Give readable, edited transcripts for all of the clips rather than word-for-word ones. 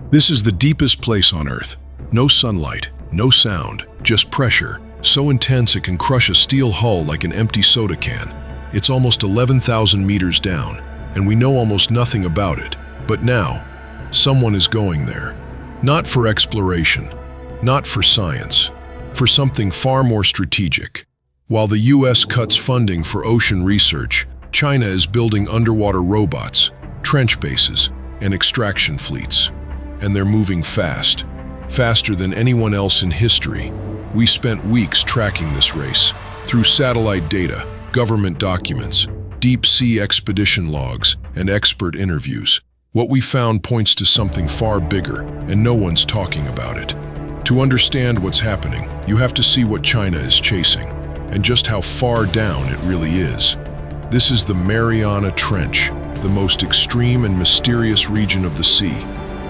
This is the deepest place on Earth. No sunlight, no sound, just pressure, so intense it can crush a steel hull like an empty soda can. It's almost 11,000 meters down, and we know almost nothing about it. But now, someone is going there. Not for exploration, not for science, for something far more strategic. While the US cuts funding for ocean research, China is building underwater robots, trench bases, and extraction fleets. And they're moving fast, faster than anyone else in history. We spent weeks tracking this race, through satellite data, government documents, deep-sea expedition logs, and expert interviews. What we found points to something far bigger, and no one's talking about it. To understand what's happening, you have to see what China is chasing, and just how far down it really is. This is the Mariana Trench, the most extreme and mysterious region of the sea.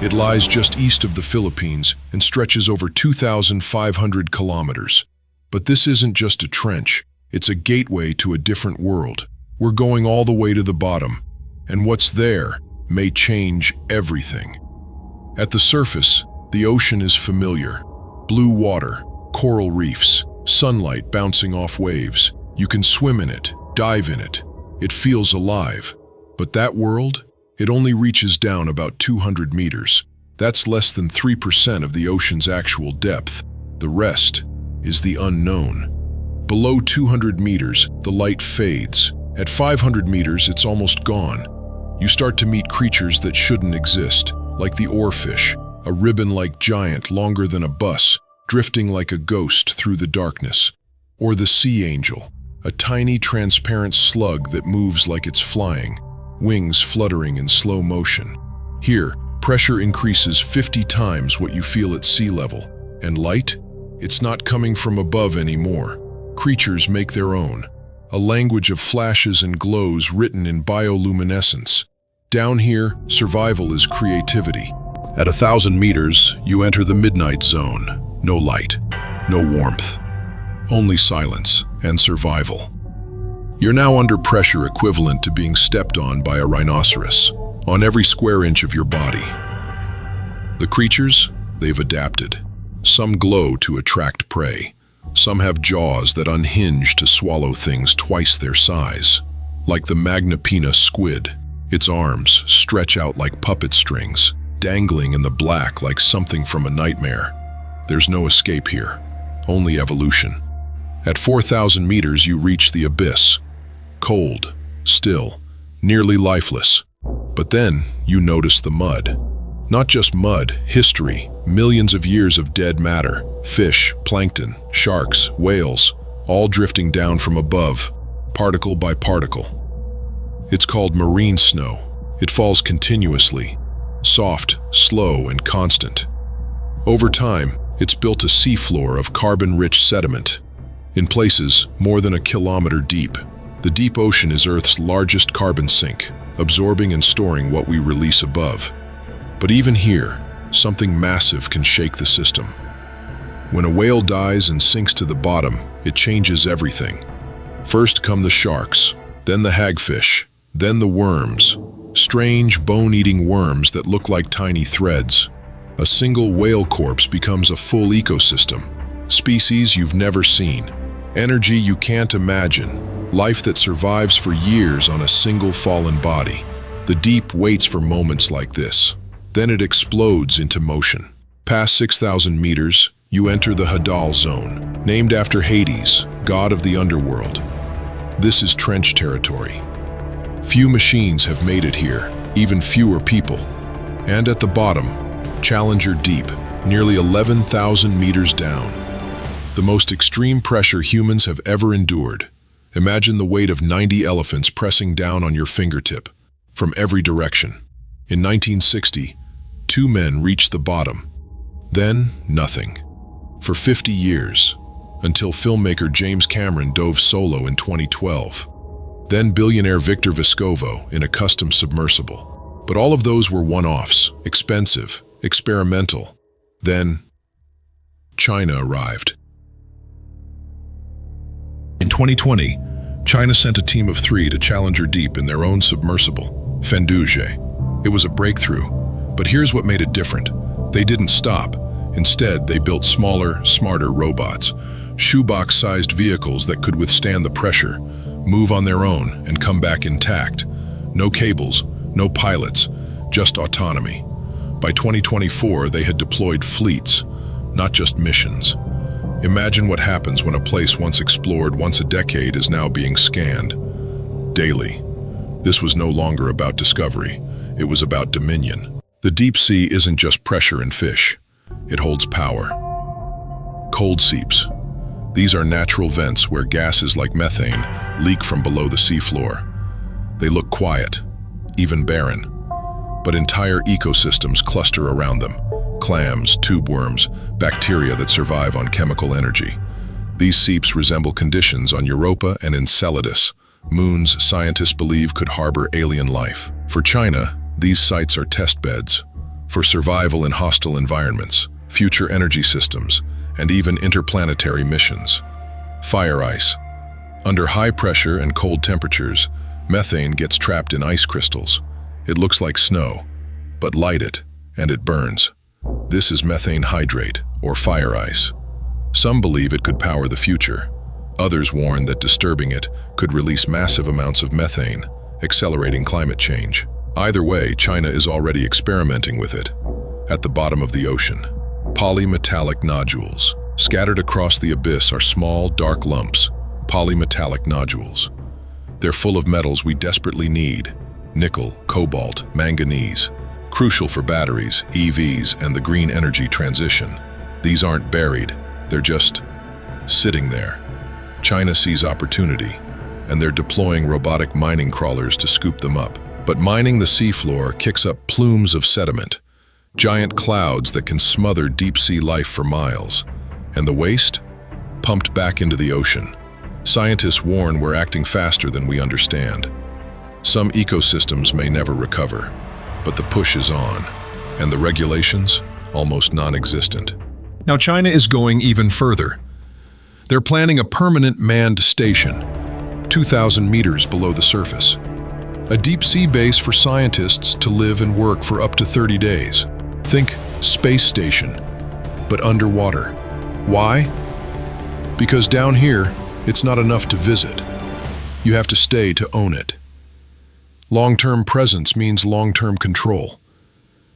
It lies just east of the Philippines and stretches over 2,500 kilometers. But this isn't just a trench, it's a gateway to a different world. We're going all the way to the bottom, and what's there may change everything. At the surface, the ocean is familiar. Blue water, coral reefs, sunlight bouncing off waves. You can swim in it, dive in it. It feels alive. But that world? It only reaches down about 200 meters. That's less than 3% of the ocean's actual depth. The rest is the unknown. Below 200 meters, the light fades. At 500 meters, it's almost gone. You start to meet creatures that shouldn't exist, like the oarfish, a ribbon-like giant longer than a bus, drifting like a ghost through the darkness. Or the sea angel, a tiny transparent slug that moves like it's flying, wings fluttering in slow motion. Here, pressure increases 50 times what you feel at sea level. And light? It's not coming from above anymore. Creatures make their own. A language of flashes and glows written in bioluminescence. Down here, survival is creativity. At 1,000 meters, you enter the midnight zone. No light, no warmth, only silence and survival. You're now under pressure equivalent to being stepped on by a rhinoceros, on every square inch of your body. The creatures, they've adapted. Some glow to attract prey. Some have jaws that unhinge to swallow things twice their size. Like the Magnapina squid, its arms stretch out like puppet strings, dangling in the black like something from a nightmare. There's no escape here, only evolution. At 4,000 meters, you reach the abyss. Cold, still, nearly lifeless. But then, you notice the mud. Not just mud, history, millions of years of dead matter, fish, plankton, sharks, whales, all drifting down from above, particle by particle. It's called marine snow. It falls continuously, soft, slow, and constant. Over time, it's built a seafloor of carbon-rich sediment. In places, more than a kilometer deep. The deep ocean is Earth's largest carbon sink, absorbing and storing what we release above. But even here, something massive can shake the system. When a whale dies and sinks to the bottom, it changes everything. First come the sharks, then the hagfish, then the worms. Strange, bone-eating worms that look like tiny threads. A single whale corpse becomes a full ecosystem. Species you've never seen. Energy you can't imagine. Life that survives for years on a single fallen body. The deep waits for moments like this. Then it explodes into motion. Past 6,000 meters, you enter the Hadal Zone, named after Hades, god of the underworld. This is trench territory. Few machines have made it here, even fewer people. And at the bottom, Challenger Deep, nearly 11,000 meters down. The most extreme pressure humans have ever endured. Imagine the weight of 90 elephants pressing down on your fingertip, from every direction. In 1960, 2 men reached the bottom. Then, nothing. For 50 years, until filmmaker James Cameron dove solo in 2012. Then billionaire Victor Vescovo in a custom submersible. But all of those were one-offs, expensive, experimental. Then, China arrived. In 2020, China sent a team of 3 to Challenger Deep in their own submersible, Fenduje. It was a breakthrough. But here's what made it different. They didn't stop. Instead, they built smaller, smarter robots, shoebox-sized vehicles that could withstand the pressure, move on their own, and come back intact. No cables, no pilots, just autonomy. By 2024, they had deployed fleets, not just missions. Imagine what happens when a place once explored once a decade is now being scanned daily. This was no longer about discovery. It was about dominion. The deep sea isn't just pressure and fish. It holds power. Cold seeps. These are natural vents where gases like methane leak from below the seafloor. They look quiet, even barren, but entire ecosystems cluster around them. Clams, tube worms, bacteria that survive on chemical energy. These seeps resemble conditions on Europa and Enceladus, moons scientists believe could harbor alien life. For China, these sites are test beds for survival in hostile environments, future energy systems, and even interplanetary missions. Fire ice. Under high pressure and cold temperatures, methane gets trapped in ice crystals. It looks like snow, but light it, and it burns. This is methane hydrate, or fire ice. Some believe it could power the future. Others warn that disturbing it could release massive amounts of methane, accelerating climate change. Either way, China is already experimenting with it. At the bottom of the ocean, polymetallic nodules. Scattered across the abyss are small, dark lumps, polymetallic nodules. They're full of metals we desperately need: nickel, cobalt, manganese, crucial for batteries, EVs, and the green energy transition. These aren't buried, they're just sitting there. China sees opportunity, and they're deploying robotic mining crawlers to scoop them up. But mining the seafloor kicks up plumes of sediment, giant clouds that can smother deep-sea life for miles. And the waste? Pumped back into the ocean. Scientists warn we're acting faster than we understand. Some ecosystems may never recover, but the push is on, and the regulations? Almost non-existent. Now China is going even further. They're planning a permanent manned station, 2,000 meters below the surface. A deep-sea base for scientists to live and work for up to 30 days. Think space station, but underwater. Why? Because down here, it's not enough to visit. You have to stay to own it. Long-term presence means long-term control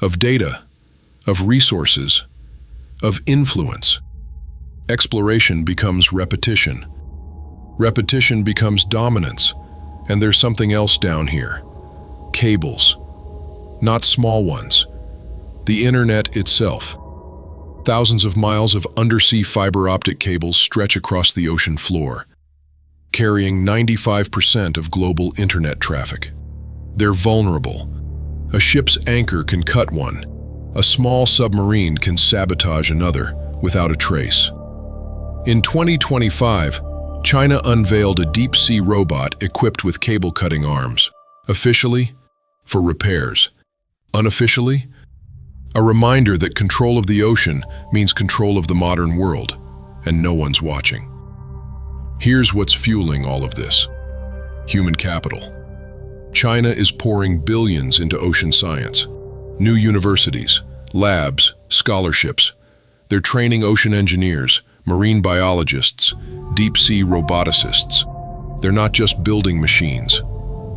of data, of resources, of influence. Exploration becomes repetition. Repetition becomes dominance, and there's something else down here. Cables. Not small ones. The internet itself. Thousands of miles of undersea fiber optic cables stretch across the ocean floor, carrying 95% of global internet traffic. They're vulnerable. A ship's anchor can cut one. A small submarine can sabotage another without a trace. In 2025, China unveiled a deep-sea robot equipped with cable-cutting arms. Officially, for repairs. Unofficially, a reminder that control of the ocean means control of the modern world, and no one's watching. Here's what's fueling all of this. Human capital. China is pouring billions into ocean science. New universities, labs, scholarships. They're training ocean engineers, marine biologists, deep-sea roboticists. They're not just building machines,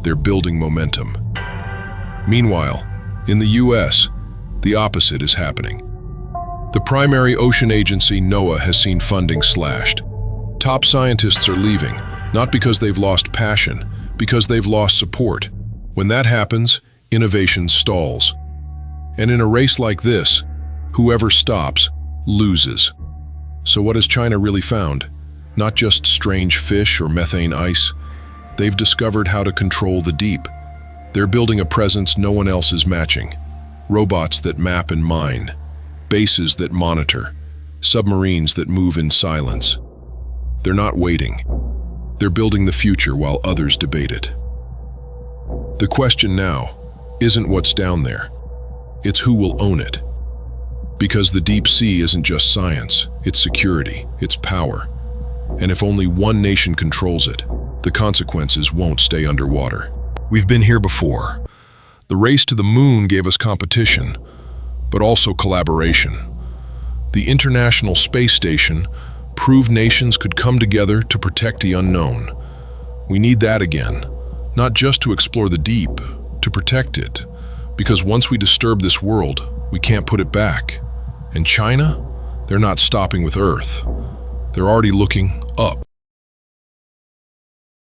they're building momentum. Meanwhile, in the US, the opposite is happening. The primary ocean agency, NOAA, has seen funding slashed. Top scientists are leaving, not because they've lost passion, because they've lost support. When that happens, innovation stalls. And in a race like this, whoever stops, loses. So what has China really found? Not just strange fish or methane ice. They've discovered how to control the deep. They're building a presence no one else is matching. Robots that map and mine, bases that monitor, submarines that move in silence. They're not waiting. They're building the future while others debate it. The question now isn't what's down there. It's who will own it. Because the deep sea isn't just science, it's security, it's power. And if only one nation controls it, the consequences won't stay underwater. We've been here before. The race to the moon gave us competition, but also collaboration. The International Space Station proved nations could come together to protect the unknown. We need that again, not just to explore the deep, to protect it. Because once we disturb this world, we can't put it back. And China? They're not stopping with Earth. They're already looking up.